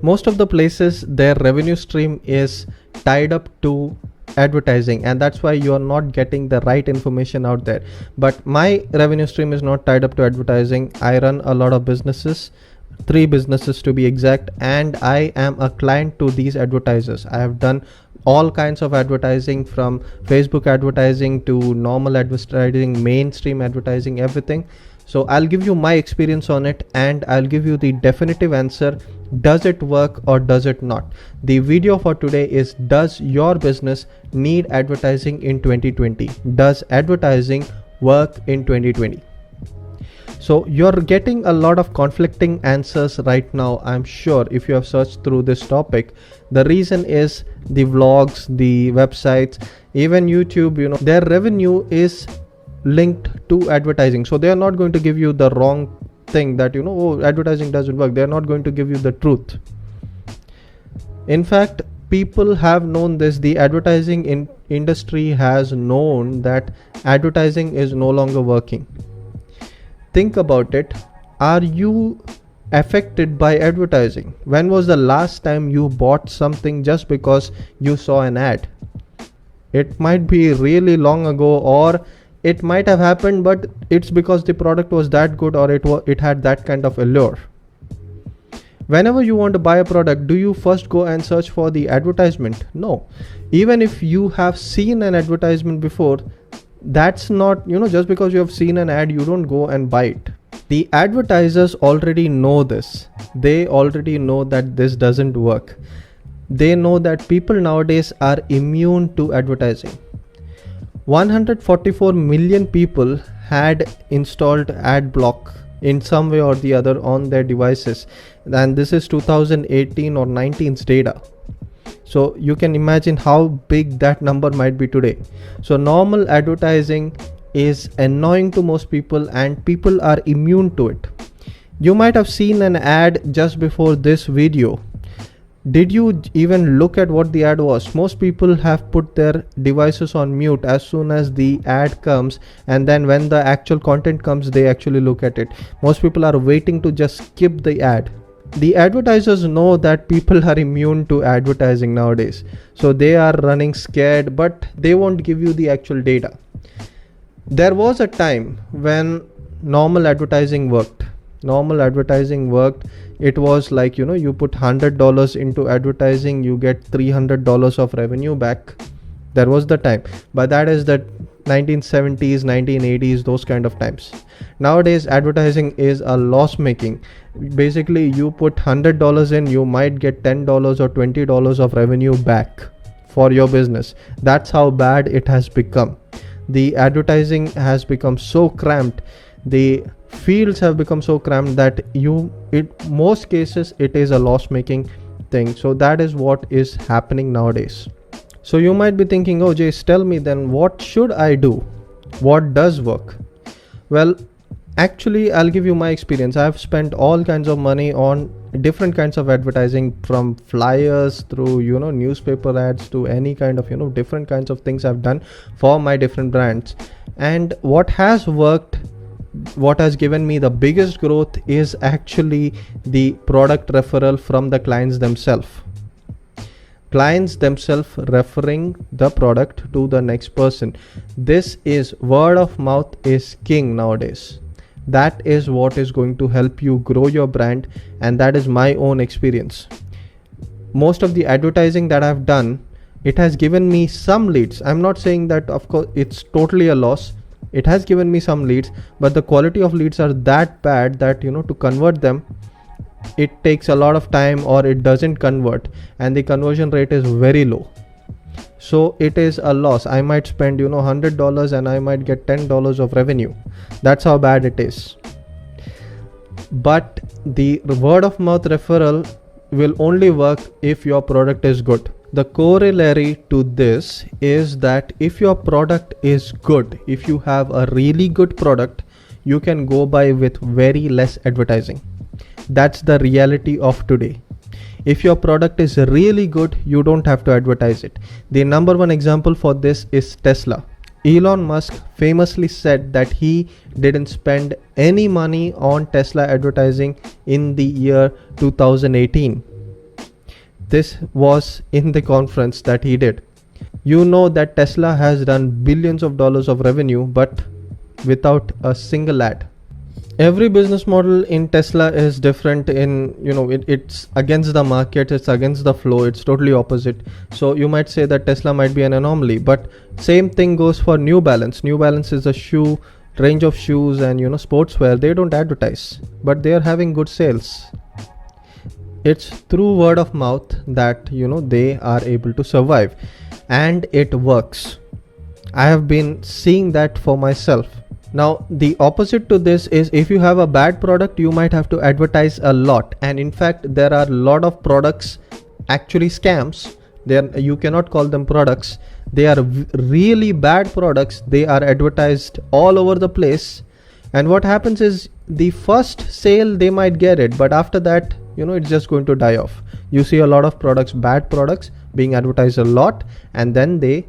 Most of the places, their revenue stream is tied up to advertising, and that's why you are not getting the right information out there. But my revenue stream is not tied up to advertising. I run a lot of businesses, 3 businesses to be exact, and I am a client to these advertisers. I have done all kinds of advertising, from Facebook advertising to normal advertising, mainstream advertising, everything. So I'll give you my experience on it, and I'll give you the definitive answer. Does it work or does it not? The video for today is, does your business need advertising in 2020? Does advertising work in 2020? So you're getting a lot of conflicting answers right now, I'm sure, if you have searched through this topic. The reason is the vlogs, the websites, even YouTube, their revenue is linked to advertising. So they are not going to give you the wrong thing that, oh, advertising doesn't work. They're not going to give you the truth. In fact, people have known this. The advertising industry has known that advertising is no longer working. Think about it. Are you affected by advertising? When was the last time you bought something just because you saw an ad? It might be really long ago, or it might have happened, but it's because the product was that good, or it had that kind of allure. Whenever you want to buy a product, do you first go and search for the advertisement? No. Even if you have seen an advertisement before, that's not, just because you have seen an ad, you don't go and buy it. The advertisers already know this. They already know that this doesn't work. They know that people nowadays are immune to advertising. 144 million people had installed ad block in some way or the other on their devices, and this is 2018 or 19's data. So you can imagine how big that number might be today. So normal advertising is annoying to most people, and people are immune to it. You might have seen an ad just before this video. Did you even look at what the ad was? Most people have put their devices on mute as soon as the ad comes, and then when the actual content comes, they actually look at it. Most people are waiting to just skip the ad. The advertisers know that people are immune to advertising nowadays, so they are running scared, but they won't give you the actual data. There was a time when normal advertising worked. It was like, you put $100 into advertising, you get $300 of revenue back. There was the time, but that is the 1970s, 1980s, those kind of times. Nowadays, advertising is a loss making. Basically, you put $100 in, you might get $10 or $20 of revenue back for your business. That's how bad it has become. The advertising has become so cramped. The fields have become so cramped that most cases it is a loss making thing. So that is what is happening nowadays. So you might be thinking, oh Jace, tell me then, what should I do? What does work? Well, actually, I'll give you my experience. I've spent all kinds of money on different kinds of advertising, from flyers through, newspaper ads, to any kind of, different kinds of things I've done for my different brands. And what has worked, what has given me the biggest growth, is actually the product referral from the clients themselves. Clients themselves referring the product to the next person. This is, word of mouth is king nowadays. That is what is going to help you grow your brand, and that is my own experience. Most of the advertising that I've done, it has given me some leads. I'm not saying that, of course, it's totally a loss. It has given me some leads, but the quality of leads are that bad that, to convert them, it takes a lot of time, or it doesn't convert, and the conversion rate is very low. So it is a loss. I might spend, $100 and I might get $10 of revenue. That's how bad it is. But the word of mouth referral will only work if your product is good. The corollary to this is that if your product is good, if you have a really good product, you can go by with very less advertising. That's the reality of today. If your product is really good, you don't have to advertise it. The number one example for this is Tesla. Elon Musk famously said that he didn't spend any money on Tesla advertising in the year 2018. This was in the conference that he did. You know that Tesla has done billions of dollars of revenue, but without a single ad. Every business model in Tesla is different in, it's against the market, it's against the flow, it's totally opposite. So you might say that Tesla might be an anomaly, but same thing goes for New Balance. New Balance is a range of shoes and sportswear. They don't advertise, but they are having good sales. It's through word of mouth that they are able to survive, and it works. I have been seeing that for myself. Now the opposite to this is, if you have a bad product, you might have to advertise a lot, and in fact there are a lot of products actually scams. You cannot call them products. They are really bad products. They are advertised all over the place, and what happens is, the first sale they might get it, but after that it's just going to die off. You see a lot of bad products being advertised a lot, and then they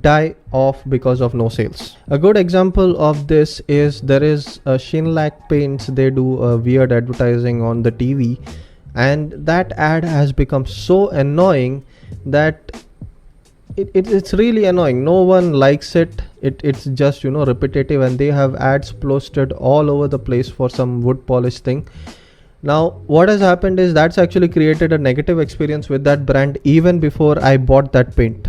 die off because of no sales. A good example of this is, there is a Shinlac Paints. They do a weird advertising on the TV, and that ad has become so annoying that it's really annoying. No one likes it. It's just repetitive, and they have ads posted all over the place for some wood polish thing. Now what has happened is, that's actually created a negative experience with that brand even before I bought that paint.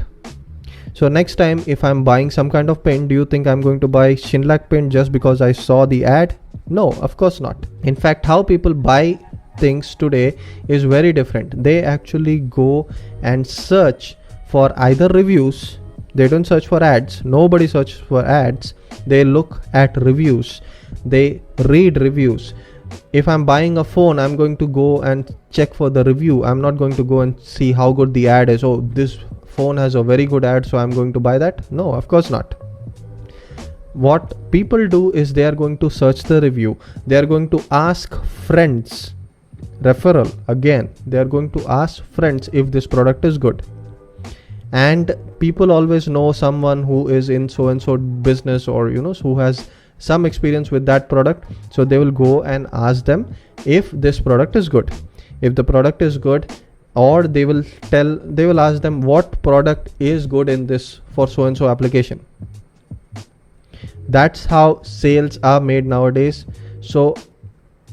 So next time if I'm buying some kind of paint, do you think I'm going to buy Shinlac paint just because I saw the ad? No, of course not. In fact, how people buy things today is very different. They actually go and search for either reviews. They don't search for ads. Nobody searches for ads. They look at reviews. They read reviews. If I'm buying a phone, I'm going to go and check for the review. I'm not going to go and see how good the ad is. Oh, this phone has a very good ad, so I'm going to buy that. No, of course not. What people do is, they are going to search the review. They are going to ask friends. Referral again. They are going to ask friends if this product is good. And people always know someone who is in so and so business, or who has some experience with that product. So they will go and ask them if this product is good. If the product is good, or they will ask them what product is good in this for so and so application. That's how sales are made nowadays. So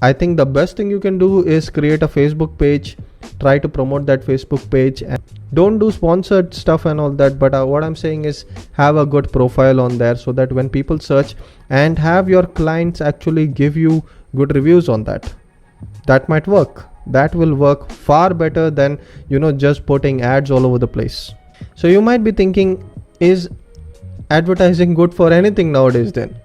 I think the best thing you can do is create a Facebook page, try to promote that Facebook page, and don't do sponsored stuff and all that. But what I'm saying is, have a good profile on there, so that when people search, and have your clients actually give you good reviews on that. That might work. That will work far better than just putting ads all over the place. So you might be thinking, is advertising good for anything nowadays then?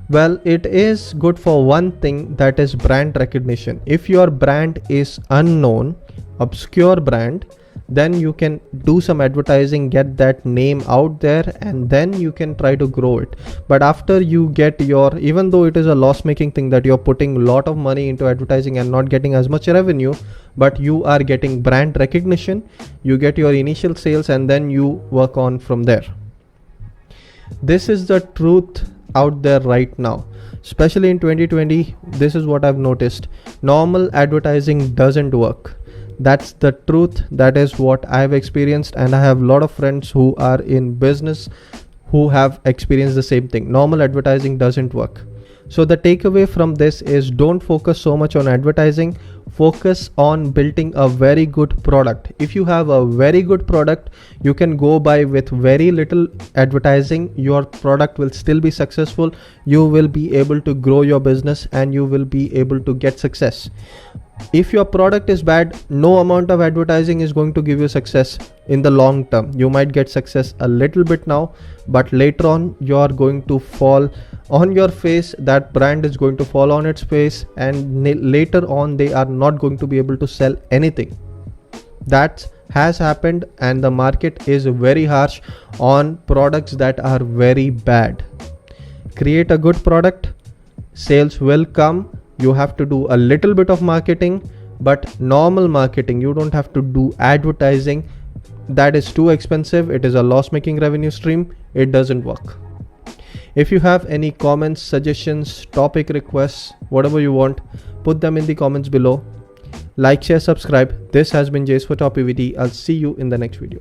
Well, it is good for one thing, that is brand recognition. If your brand is unknown, obscure brand, then you can do some advertising, get that name out there, and then you can try to grow it. But after you get even though it is a loss making thing, that you're putting a lot of money into advertising and not getting as much revenue, but you are getting brand recognition, you get your initial sales, and then you work on from there. This is the truth out there right now, especially in 2020. This is what I've noticed. Normal advertising doesn't work. That's the truth. That is what I've experienced, and I have a lot of friends who are in business who have experienced the same thing. Normal advertising doesn't work. So the takeaway from this is, don't focus so much on advertising. Focus on building a very good product. If you have a very good product, you can go by with very little advertising. Your product will still be successful. You will be able to grow your business, and you will be able to get success. If your product is bad, no amount of advertising is going to give you success in the long term. You might get success a little bit now, but later on you are going to fall on your face. That brand is going to fall on its face, and later on they are not going to be able to sell anything. That has happened, and the market is very harsh on products that are very bad. Create a good product, sales will come. You have to do a little bit of marketing, but normal marketing. You don't have to do advertising. That is too expensive. It is a loss-making revenue stream. It doesn't work. If you have any comments, suggestions, topic requests, whatever you want, put them in the comments below. Like, share, subscribe. This has been Jace for TopEvt. I'll see you in the next video.